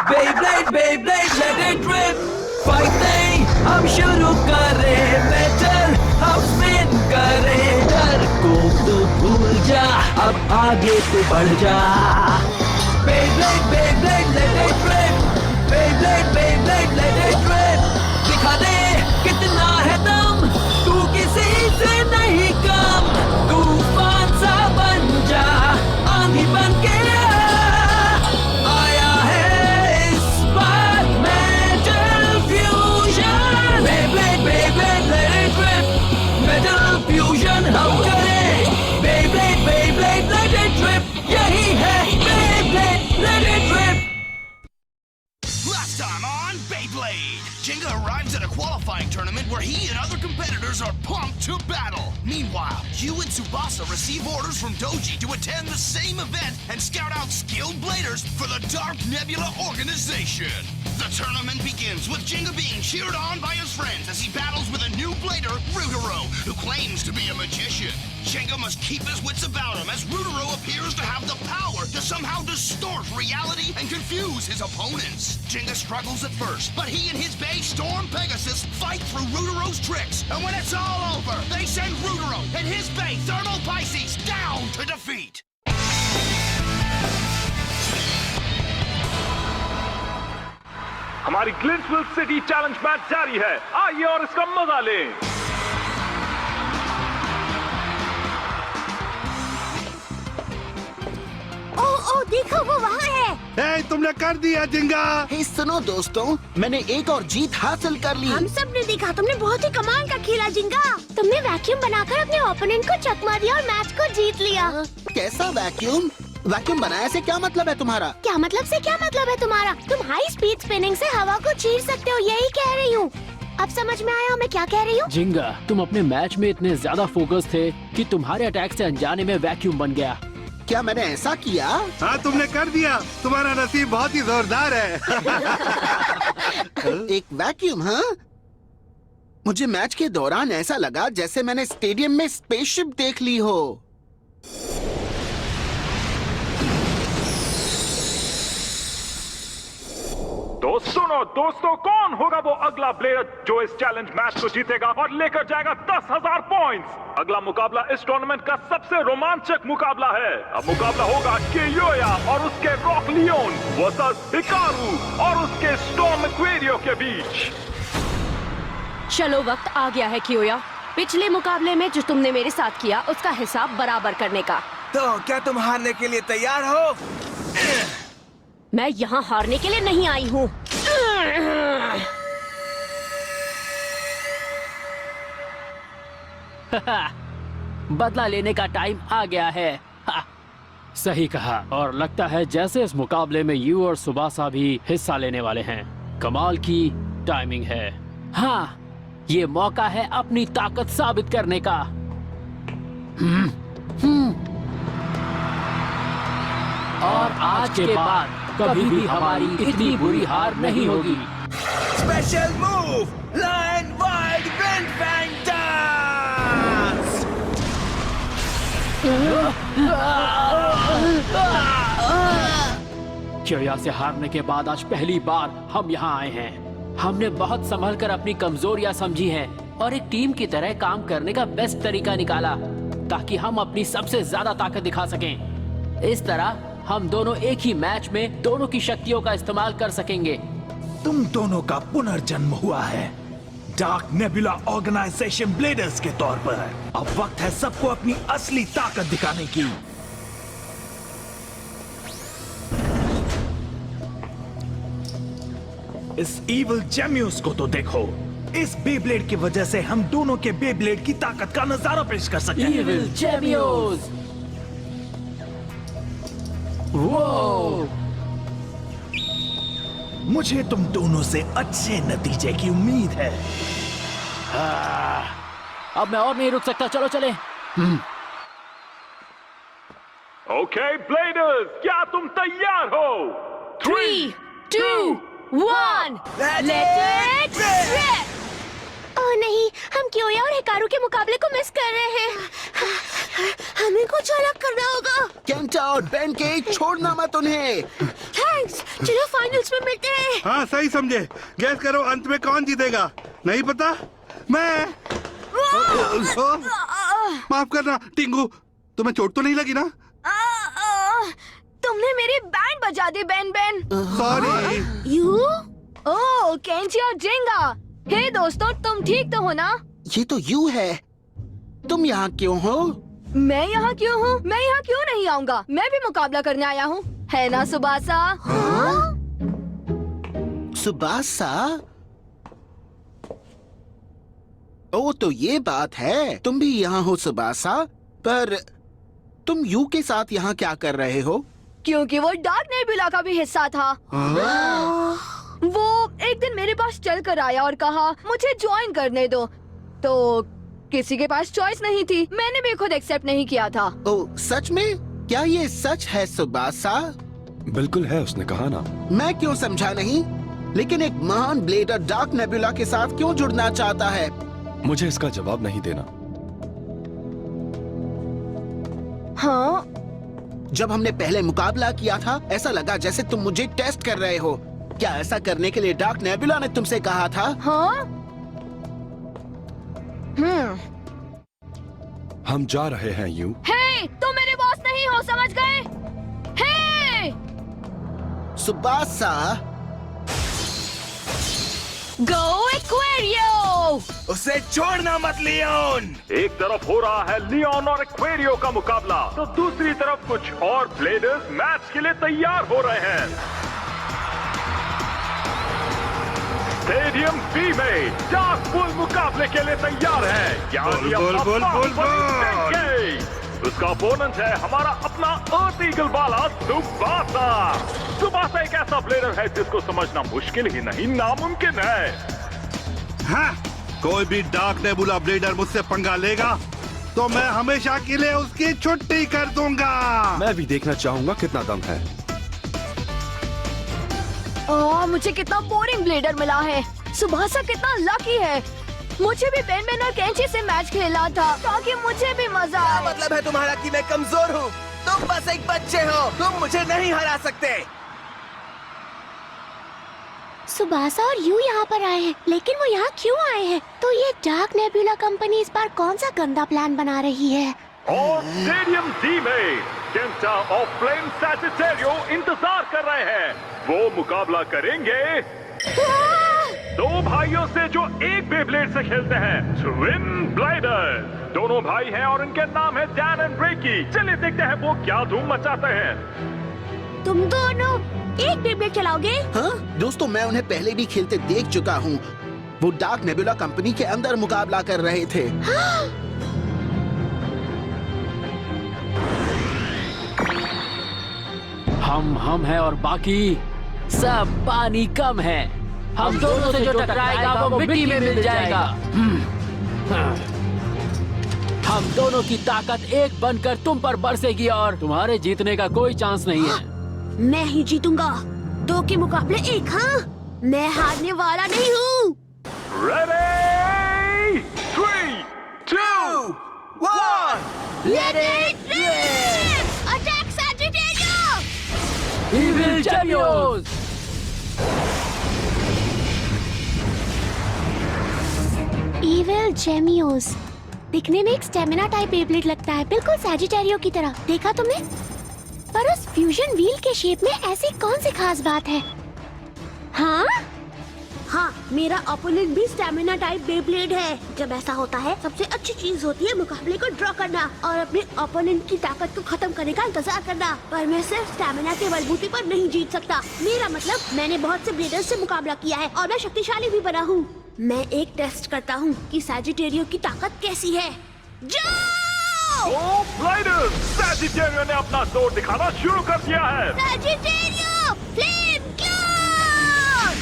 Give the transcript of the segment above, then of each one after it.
Beyblade, Beyblade, let it rip. Fight नहीं हम शुरू करें, मेटल हम स्पिन करें. डर को तो भूल जा, अब आगे तो बढ़ जा. Beyblade, Beyblade, let it rip. Beyblade, Beyblade, let it rip. दिखा दे कितना है दम, तू किसी से नहीं कम. तूफान सा बन जा, आंधी बन के आया है इस बार metal fusion. Beyblade, Beyblade, let it rip. Metal fusion हम करें. Beyblade, Beyblade, let it rip. यही है Beyblade, let it rip. Last time on Beyblade, Jenga arrives at a qualifying tournament where he and other competitors are pumped to battle. Meanwhile, Yu and Tsubasa receive orders from Doji to attend the same event and scout out skilled bladers for the Dark Nebula organization. The tournament begins with Jenga being cheered on by his friends as he battles with a new blader, Rutaro, who claims to be a magician. Jenga must keep his wits about him as Rutaro appears to have the power to somehow distort reality and confuse his opponents. Jenga struggles at first, but he and his Bay Storm Pegasus fight through Rutaro's tricks, and when it's all over, they send Rutaro and his Bay Thermal Pisces down to defeat. हमारी ग्लिंसविल city challenge match जारी है. आइए और इसका मजा लें. ओ देखो वो वहाँ है. तुमने कर दिया जिंगा. सुनो दोस्तों, मैंने एक और जीत हासिल कर ली. हम सब ने देखा, तुमने बहुत ही कमाल का खेला जिंगा. तुमने वैक्यूम बनाकर अपने ओपोनेंट को चकमा दिया और मैच को जीत लिया. कैसा वैक्यूम? वैक्यूम बनाया से क्या मतलब है तुम्हारा? क्या मतलब से क्या मतलब है तुम्हारा? तुम हाई स्पीड स्पिनिंग से हवा को चीर सकते हो, यही कह रही हूँ. अब समझ में आया मैं क्या कह रही हूँ? जिंगा, तुम अपने मैच में इतने ज्यादा फोकस थे कि तुम्हारे अटैक से अनजाने में वैक्यूम बन गया. क्या मैंने ऐसा किया? हाँ, तुमने कर दिया. तुम्हारा नसीब बहुत ही जोरदार है. एक वैक्यूम? हाँ, मुझे मैच के दौरान ऐसा लगा जैसे मैंने स्टेडियम में स्पेसशिप देख ली हो. तो सुनो दोस्तों, कौन होगा वो अगला प्लेयर जो इस चैलेंज मैच को जीतेगा और लेकर जाएगा 10,000 पॉइंट्स. अगला मुकाबला इस टूर्नामेंट का सबसे रोमांचक मुकाबला है. अब मुकाबला होगा कियोया और उसके रॉक लियोन वर्सेस हिकारू और उसके स्टॉर्म एक्वेरियो के बीच. चलो वक्त आ गया है कियोया, पिछले मुकाबले में जो तुमने मेरे साथ किया उसका हिसाब बराबर करने का. तो क्या तुम हारने के लिए तैयार हो? मैं यहाँ हारने के लिए नहीं आई हूँ. बदला लेने का टाइम आ गया है. सही कहा. और लगता है जैसे इस मुकाबले में यू और सुबासा भी हिस्सा लेने वाले हैं. कमाल की टाइमिंग है. हाँ, ये मौका है अपनी ताकत साबित करने का. और आज के बाद कभी भी हमारी इतनी बुरी हार नहीं होगी. Special move, lion wild wind fang dance. Kyoya से हारने के बाद आज पहली बार हम यहाँ आए हैं. हमने बहुत संभल कर अपनी कमजोरियां समझी हैं और एक टीम की तरह काम करने का बेस्ट तरीका निकाला ताकि हम अपनी सबसे ज्यादा ताकत दिखा सकें. इस तरह हम दोनों एक ही मैच में दोनों की शक्तियों का इस्तेमाल कर सकेंगे. तुम दोनों का पुनर्जन्म हुआ है डार्क नेबुला ऑर्गेनाइजेशन ब्लेडर्स के तौर पर. अब वक्त है सबको अपनी असली ताकत दिखाने की. इस इविल जेम्यूस को तो देखो. इस बेब्लेड की वजह से हम दोनों के बेब्लेड की ताकत का नजारा पेश कर सकते हैं. इविल जेम्यूस. वो मुझे तुम दोनों से अच्छे नतीजे की उम्मीद है. अब मैं और नहीं रुक सकता. चलो चले. ओके ब्लेडर्स, क्या तुम तैयार हो? 3, 2, 1, let it rip! ओह नहीं, हम कियोया और हिकारू के मुकाबले को मिस कर रहे हैं. हमें कुछ अलग करना होगा. केंटा और बेन के छोड़ना मत उन्हें. थैंक्स, चलो फाइनल्स में मिलते हैं। हाँ सही समझे। गैस करो अंत में कौन जीतेगा? नहीं पता? मैं। माफ करना टिंगू, तुम्हें चोट तो नहीं लगी ना? तुमने मेरी बैंड बजा दी बेन बेन। सॉरी। यू? ओह केंची और जेंगा। हे दोस्तों, तुम ठीक तो हो ना? ये तो यू है। तुम यहाँ क्यों हो? मैं यहाँ क्यों हूँ? मैं यहाँ क्यों नहीं आऊँगा? मैं भी मुकाबला करने आया हूँ, है ना सुबासा? सुबासा? ओ तो ये बात है, तुम भी यहाँ हो सुबासा। पर तुम यू के साथ यहाँ क्या कर रहे हो? क्योंकि वो डार्क नेबुला का भी हिस्सा था। वो एक दिन मेरे पास चल कर आया और कहा मुझे ज्वाइन करने दो। तो किसी के पास चॉइस नहीं थी, मैंने भी खुद एक्सेप्ट नहीं किया था। ओ सच में? क्या ये सच है सुबासा? बिल्कुल है, उसने कहा ना। मैं क्यों समझा नहीं? लेकिन एक महान ब्लेडर डार्क नेबुला के साथ क्यों जुड़ना चाहता है? मुझे इसका जवाब नहीं देना। हाँ? जब हमने पहले मुकाबला किया था, ऐसा लगा जैसे तुम मुझे टेस्ट कर रहे हो। क्या ऐसा करने के लिए डार्क नेबुला ने तुमसे कहा था? हाँ? हम जा रहे हैं यू। हे, तुम मेरे बॉस नहीं हो, समझ गए? हे! सुबासा, गो एक्वेरियो! उसे छोड़ना मत लियोन। एक तरफ हो रहा है लियोन और एक्वेरियो का मुकाबला, तो दूसरी तरफ कुछ और ब्लेडर्स मैच के लिए तैयार हो रहे हैं। स्टेडियम बी में डार्क बुल मुकाबले के लिए तैयार है। उसका ओपोनेंट है हमारा अपना अर्थ ईगल वाला सुबासा। सुबासा एक ऐसा ब्लेडर है जिसको समझना मुश्किल ही नहीं, नामुमकिन है। हाँ, कोई भी डार्क नेबुला ब्लेडर मुझसे पंगा लेगा तो मैं हमेशा के लिए उसकी छुट्टी कर दूंगा। मैं भी देखना चाहूंगा कितना दम है। मुझे कितना बोरिंग ब्लेडर मिला है। सुबासा कितना लकी है। मुझे भी बेन बेन और केंची से मैच खेला था ताकि मुझे भी मजा आए। मतलब है तुम्हारा कि मैं कमजोर हूँ? तुम बस एक बच्चे हो, तुम मुझे नहीं हरा सकते। सुबासा और यू यहाँ पर आए हैं, लेकिन वो यहाँ क्यों आए हैं? तो ये डार्क नेबुला कंपनी इस बार कौन सा गंदा प्लान बना रही है? और स्टेडियम डी में केंटा और फ्लेम सैजिटेरियो इंतजार कर रहे हैं। वो मुकाबला करेंगे दो भाइयों से जो एक बेब्लेड से खेलते हैं, ट्विन ब्लेडर। दोनों भाई हैं और इनके नाम है डैन एंड रेकी। चलिए देखते हैं वो क्या धूम मचाते हैं। तुम दोनों एक बेब्लेड चलाओगे? हाँ दोस्तों, मैं उन्हें पहले भी खेलते देख चुका हूँ। वो डार्क नेबुला कंपनी के अंदर मुकाबला कर रहे थे। हम हैं और बाकी सब पानी कम है। हम दोनों से जो टकराएगा वो मिट्टी में मिल जाएगा। हम दोनों की ताकत एक बनकर तुम पर बरसेगी और तुम्हारे जीतने का कोई चांस नहीं है। मैं ही जीतूंगा। दो के मुकाबले एक। हाँ, मैं हारने वाला नहीं हूँ। Ready? 3, 2, 1. Let it rip! Attack Sagittarius! Evil Gemios! Evil Gemios दिखने में एक स्टेमिना टाइप बेब्लेड लगता है, बिल्कुल सैजिटेरियो की तरह। देखा तुमने? पर उस फ्यूजन व्हील के शेप में ऐसी कौन सी खास बात है? हाँ? हाँ, मेरा ओपोनेंट भी स्टेमिना टाइप बेब्लेड है। जब ऐसा होता है, सबसे अच्छी चीज होती है मुकाबले को ड्रॉ करना और अपने ओपोनेंट की ताकत को खत्म करने का इंतजार करना। पर मैं सिर्फ स्टेमिना के बलबूते पर नहीं जीत सकता। मेरा मतलब मैंने बहुत से ब्लेडर्स से मुकाबला किया है और मैं शक्तिशाली भी बना हूँ। मैं एक टेस्ट करता हूँ कि सैजिटेरियो की ताकत कैसी है। जाओ! ओ ब्लेडर्स, सैजिटेरियो ने अपना जोर दिखाना शुरू कर दिया है। Sagittario, flame claw!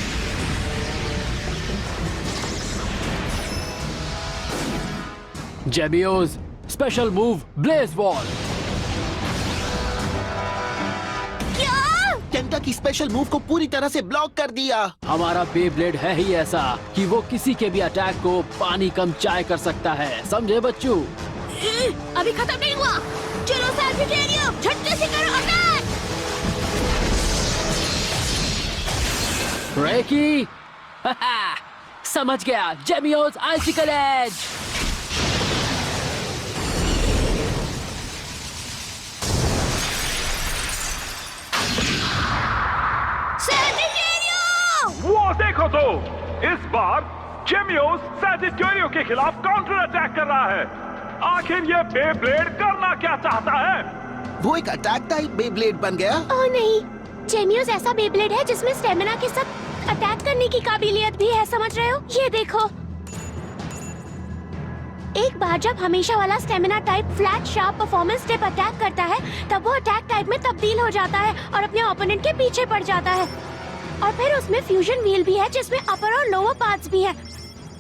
Gemios, special move blaze wall. Kenta की स्पेशल मूव को पूरी तरह से ब्लॉक कर दिया। हमारा बेब्लेड है ही ऐसा कि वो किसी के भी अटैक को पानी कम चाय कर सकता है, समझे बच्चों? अभी खत्म नहीं हुआ। चलो सैजिटेरियो, झटके से करो अटैक! रेकी समझ गया, जेमियोस आइसिकल एज। वो देखो तो, इस बार जेमियोस सैजिटेरियो के खिलाफ काउंटर अटैक कर रहा है। आखिर ये बेब्लेड करना क्या चाहता है? वो एक अटैक टाइप बेब्लेड बन गया। ओह नहीं, जेमियोस ऐसा बेब्लेड है जिसमें स्टेमिना के साथ अटैक करने की काबिलियत भी है, समझ रहे हो? ये देखो, एक बार जब हमेशा वाला stamina type flat sharp performance tip attack करता है, तब वो अटैक टाइप में तब्दील हो जाता है और अपने ओपोनेंट के पीछे पड़ जाता है। और फिर उसमें फ्यूजन व्हील भी है जिसमें अपर और लोअर पार्ट्स भी है।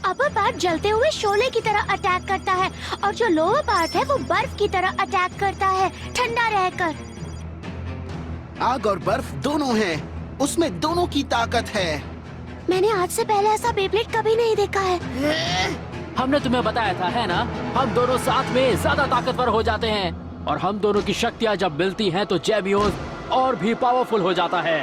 अपर पार्ट जलते हुए शोले की तरह अटैक करता है और जो लोअर पार्ट है वो बर्फ की तरह अटैक करता है, ठंडा रहकर। आग और बर्फ दोनों हैं, उसमें दोनों की ताकत है। मैंने आज से पहले ऐसा बेब्लेड कभी नहीं देखा है। हमने तुम्हें बताया था, है ना? हम दोनों साथ में ज्यादा ताकतवर हो जाते हैं और हम दोनों की शक्तियां जब मिलती हैं तो जेमियोस और भी पावरफुल हो जाता है।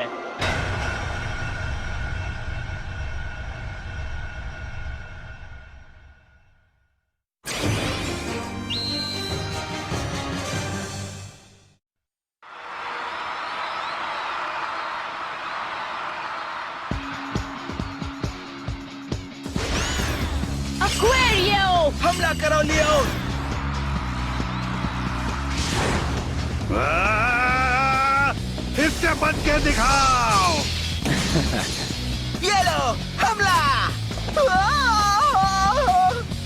Aquario! हमला करो लियो! इससे बच के दिखाओ। ये लो, हमला!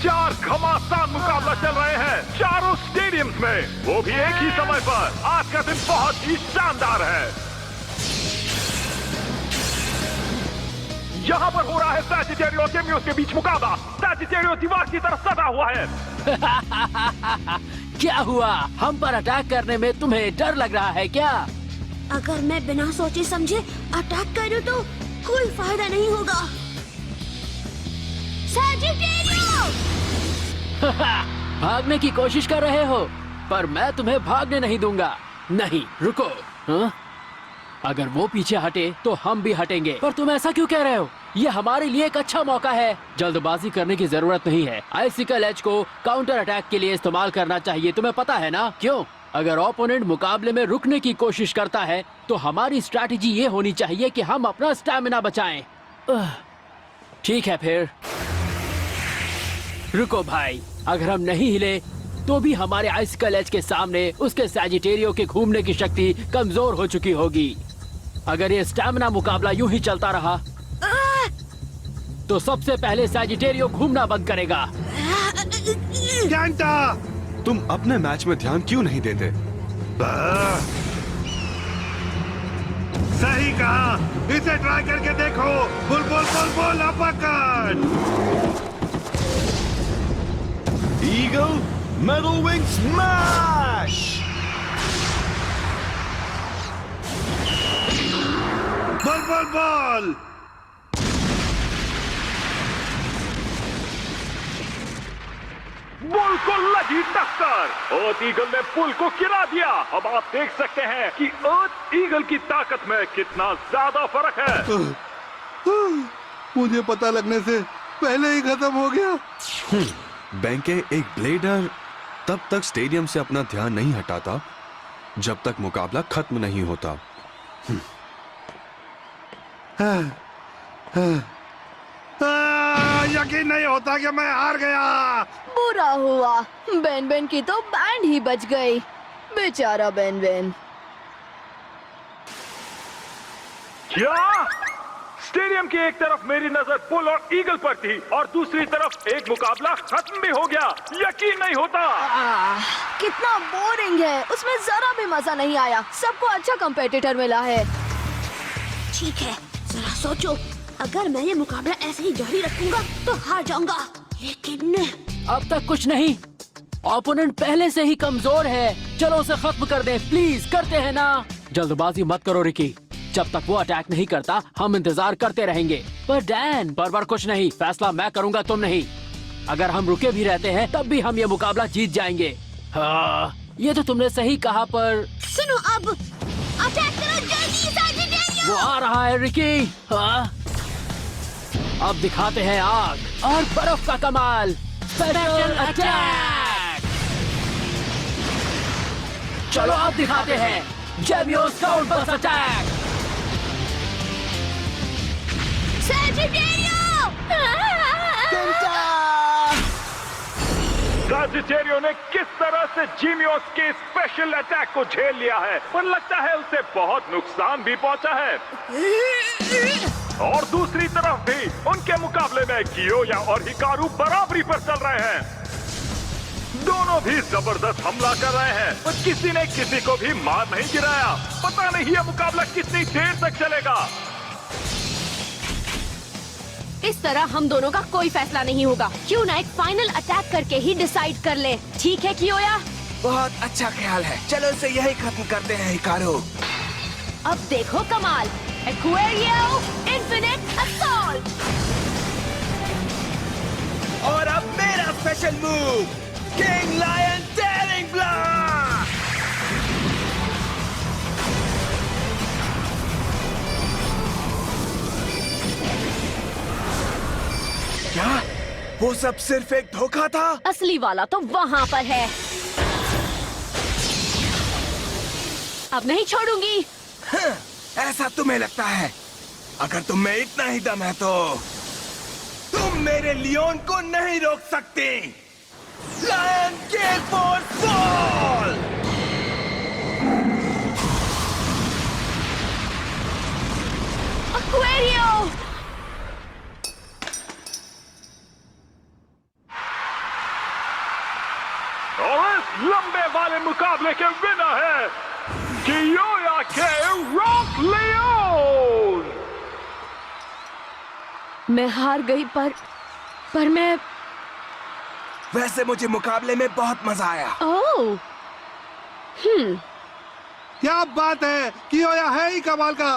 4 घमासान मुकाबला चल रहे हैं चारों स्टेडियम्स में, वो भी एक ही समय पर। आज का दिन बहुत ही शानदार है। यहाँ पर हो रहा है सैजिटेरियो और जेमियोस के बीच मुकाबला। सैजिटेरियो दीवार की तरफ सटा हुआ है। क्या हुआ? हम पर अटैक करने में तुम्हें डर लग रहा है क्या? अगर मैं बिना सोचे समझे अटैक करूं तो कोई फायदा नहीं होगा। सैजिटेरियो! भागने की कोशिश कर रहे हो, पर मैं तुम्हें भागने नहीं दूंगा। नहीं, रुको। हाँ? अगर वो पीछे हटे तो हम भी हटेंगे। पर तुम ऐसा क्यों कह रहे हो? ये हमारे लिए एक अच्छा मौका है। जल्दबाजी करने की जरूरत नहीं है। आइसिकल एज को काउंटर अटैक के लिए इस्तेमाल करना चाहिए, तुम्हें पता है ना? क्यों? अगर ओपोनेंट मुकाबले में रुकने की कोशिश करता है तो हमारी स्ट्रैटेजी ये होनी चाहिए कि हम अपना स्टैमिना बचाएं। ठीक है फिर, रुको भाई। अगर हम नहीं हिले तो भी हमारे आइसिकल एज के सामने उसके सैजिटेरियो के घूमने की शक्ति कमजोर हो चुकी होगी। अगर ये स्टैमिना मुकाबला यूं ही चलता रहा तो सबसे पहले सैजिटेरियो घूमना बंद करेगा। कैंटा! तुम अपने मैच में ध्यान क्यों नहीं देते? सही कहा, इसे ट्राई करके देखो। Bull bull bull bull uppercut! Eagle metal wing smash! Bull bull bull! Bull को लगी टक्कर। अर्थ ईगल ने बुल को गिरा दिया। अब आप देख सकते हैं कि अर्थ ईगल की ताकत में कितना ज्यादा फर्क है। मुझे पता लगने से पहले ही खत्म हो गया। बैंके, एक ब्लेडर तब तक स्टेडियम से अपना ध्यान नहीं हटाता जब तक मुकाबला खत्म नहीं होता। यकीन नहीं होता कि मैं हार गया। बुरा हुआ, बेन बेन की तो बैंड ही बच गई। बेचारा बेन बेन। क्या? स्टेडियम की एक तरफ मेरी नजर बुल और ईगल पर थी और दूसरी तरफ एक मुकाबला खत्म भी हो गया। यकीन नहीं होता। कितना बोरिंग है, उसमें जरा भी मजा नहीं आया। सबको अच्छा कंपेटिटर मिला है। ठीक है, जरा सोचो, अगर मैं ये मुकाबला ऐसे ही जारी रखूंगा तो हार जाऊंगा। लेकिन अब तक कुछ नहीं, ओपोनेंट पहले से ही कमजोर है। चलो उसे खत्म कर दें, प्लीज। करते हैं ना? जल्दबाजी मत करो रिकी। जब तक वो अटैक नहीं करता हम इंतजार करते रहेंगे। पर डैन, पर कुछ नहीं, फैसला मैं करूंगा, तुम नहीं। अगर हम रुके भी रहते हैं तब भी हम ये मुकाबला जीत जाएंगे। हाँ, ये तो तुमने सही कहा, पर सुनो, अब अटैक करो जल्दी, सैजिटेरियो! वो आ रहा है रिकी। हाँ? अब दिखाते हैं आग और बर्फ का कमाल। Special attack. चलो अब दिखाते हैं जेमियोस काउंटबस्ट अटैक। साजिटेरियो ने किस तरह से जीनियोस के स्पेशल अटैक को झेल लिया है, पर लगता है उसे बहुत नुकसान भी पहुंचा है। और दूसरी तरफ भी उनके मुकाबले में कियोया और हिकारू बराबरी पर चल रहे हैं। दोनों भी जबरदस्त हमला कर रहे हैं और किसी ने किसी को भी मार नहीं गिराया। पता नहीं ये मुकाबला कितनी देर तक चलेगा। इस तरह हम दोनों का कोई फैसला नहीं होगा। क्यों ना एक फाइनल अटैक करके ही डिसाइड कर ले। ठीक है कियोया? बहुत अच्छा ख्याल है। चलो इसे यही खत्म करते हैं हिकारू। अब देखो कमाल। Aquario infinite assault. और अब मेरा special move, king lion tearing blast. क्या वो सब सिर्फ एक धोखा था? असली वाला तो वहाँ पर है। अब नहीं छोड़ूंगी। ऐसा तुम्हें लगता है? अगर तुम में इतना ही दम है तो तुम मेरे लियोन को नहीं रोक सकती। Lion gale force wall. Aquario. और इस लंबे वाले मुकाबले के विनर है कियोया के रॉक लियोन। मैं हार गई पर मैं। वैसे मुझे मुकाबले में बहुत मजा आया। ओह। क्या बात है, कियोया है ही कमाल का।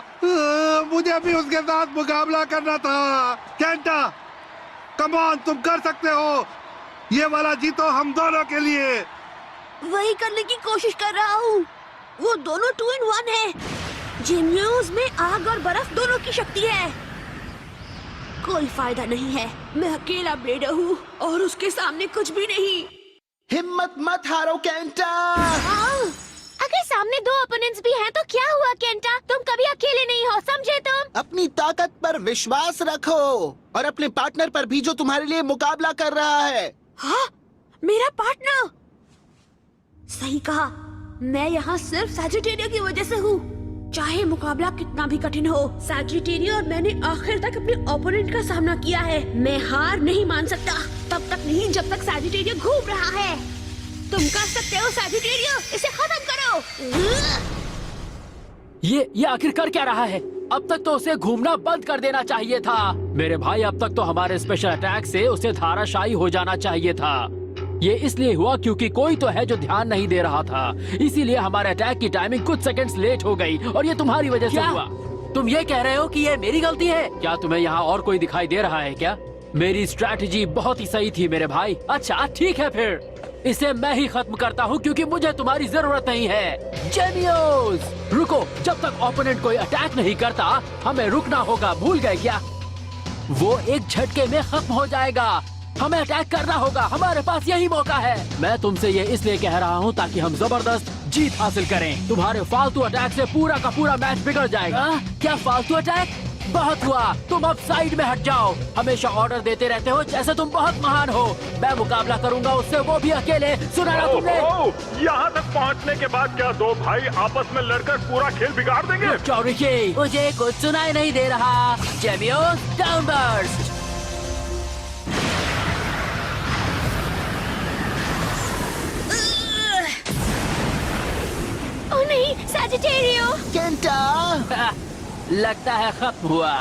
मुझे भी उसके साथ मुकाबला करना था। केंटा, कम ऑन, तुम कर सकते हो। ये वाला जीतो हम दोनों के लिए। वही करने की कोशिश कर रहा हूँ। वो दोनों 2 in 1 है। जेमियोस में आग और बर्फ दोनों की शक्ति है। कोई फायदा नहीं है। मैं अकेला ब्लेडर हूँ और उसके सामने कुछ भी नहीं। हिम्मत मत हारो केंटा। अगर सामने 2 ओपोनेंट्स भी हैं तो क्या हुआ केंटा? तुम कभी अकेले नहीं हो, समझे तुम? अपनी ताकत पर विश्वास रखो और अपने पार्टनर पर भी जो तुम्हारे लिए मुकाबला कर रहा है। हाँ, मेरा पार्टनर। सही कहा। मैं यहाँ सिर्फ सैजिटेरियो की वजह से हूँ। चाहे मुकाबला कितना भी कठिन हो, सैजिटेरियो और मैंने आखिर तक अपने ओपोनेंट का सामना किया है। मैं हार नहीं मान सकता, तब तक नहीं जब तक सैजिटेरियो घूम रहा है। तुम कर सकते हो सैजिटेरियो, इसे खत्म करो। ये आखिर कर क्या रहा है? अब तक तो उसे घूमना बंद कर देना चाहिए था। मेरे भाई, अब तक तो हमारे स्पेशल अटैक से उसे धाराशायी हो जाना चाहिए था। ये इसलिए हुआ क्योंकि कोई तो है जो ध्यान नहीं दे रहा था। इसीलिए हमारे अटैक की टाइमिंग कुछ सेकंड्स लेट हो गई और ये तुम्हारी वजह से हुआ। तुम ये कह रहे हो कि ये मेरी गलती है? क्या तुम्हें यहाँ और कोई दिखाई दे रहा है क्या? मेरी स्ट्रैटेजी बहुत ही सही थी मेरे भाई। अच्छा ठीक है, फिर इसे मैं ही खत्म करता हूँ क्योंकि मुझे तुम्हारी जरूरत नहीं है। जेमियोस, रुको। जब तक ओपोनेंट कोई अटैक नहीं करता हमें रुकना होगा। भूल गए क्या? वो एक झटके में खत्म हो जाएगा। हमें अटैक करना होगा। हमारे पास यही मौका है। मैं तुमसे ये इसलिए कह रहा हूँ ताकि हम जबरदस्त जीत हासिल करें। तुम्हारे फालतू अटैक से पूरा का पूरा मैच बिगड़ जाएगा। क्या फालतू अटैक? बहुत हुआ। तुम अब साइड में हट जाओ। हमेशा ऑर्डर देते रहते हो जैसे तुम बहुत महान हो। मैं मुकाबला करूंगा उससे, वो भी अकेले। सुना ना तुमने? यहाँ तक पहुँचने के बाद क्या 2 भाई आपस में लड़कर पूरा खेल बिगाड़ देंगे? चौरिकी, मुझे कुछ सुनाई नहीं दे रहा। जेमियोस डाउनबर्स्ट। ओ नहीं, सैजिटेरियो। केंटा, लगता है खत्म हुआ।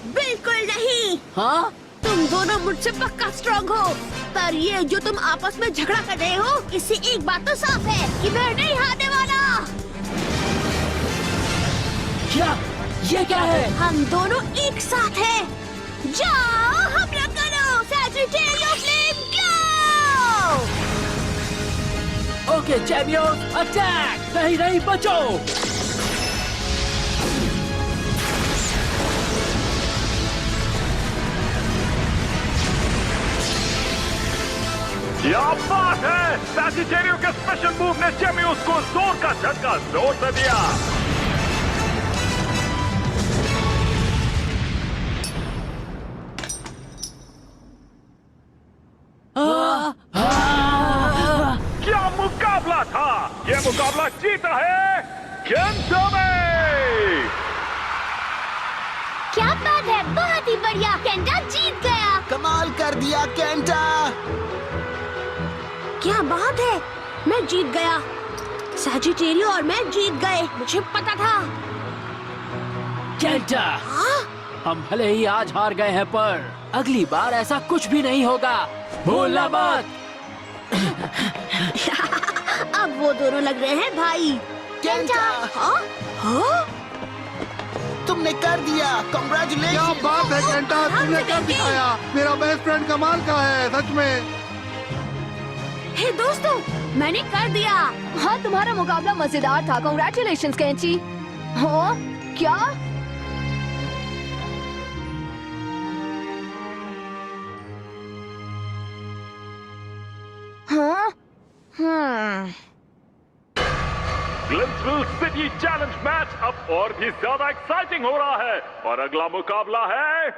बिल्कुल नहीं। हाँ? तुम दोनों मुझसे पक्का स्ट्रॉन्ग हो, पर ये जो तुम आपस में झगड़ा कर रहे हो, इससे एक बात तो साफ है कि मैं नहीं हारने वाला। क्या? ये क्या है? हम दोनों एक साथ हैं। जाओ हमला करो, Sagittario flame go! Okay Gemios, attack! नहीं, बचो! सैजिटेरियो के स्पेशल मूव ने जेमियोस को जोर का झटका जोर से दिया। क्या मुकाबला था! ये मुकाबला जीता है केंटा में। क्या बात है, बहुत ही बढ़िया, केंटा जीत गया। कमाल कर दिया केंटा। क्या बात है, मैं जीत गया। सैजिटेरियो और मैं जीत गए, मुझे पता था। केंटा, हम भले ही आज हार गए हैं पर अगली बार ऐसा कुछ भी नहीं होगा, भूलना मत। अब वो दोनों लग रहे हैं भाई। केंटा, हाँ? हाँ? तुमने कर दिया, कांग्रेचुलेशन। क्या बात है केंटा, तुमने कर दिखाया। मेरा बेस्ट फ्रेंड कमाल का है, सच में। हे दोस्तों, मैंने कर दिया। हाँ, तुम्हारा मुकाबला मजेदार था। कांग्रेचुलेशंस कैंची। हाँ, क्या? हाँ? ग्लिंसविल सिटी चैलेंज मैच अब और भी ज्यादा एक्साइटिंग हो रहा है और अगला मुकाबला है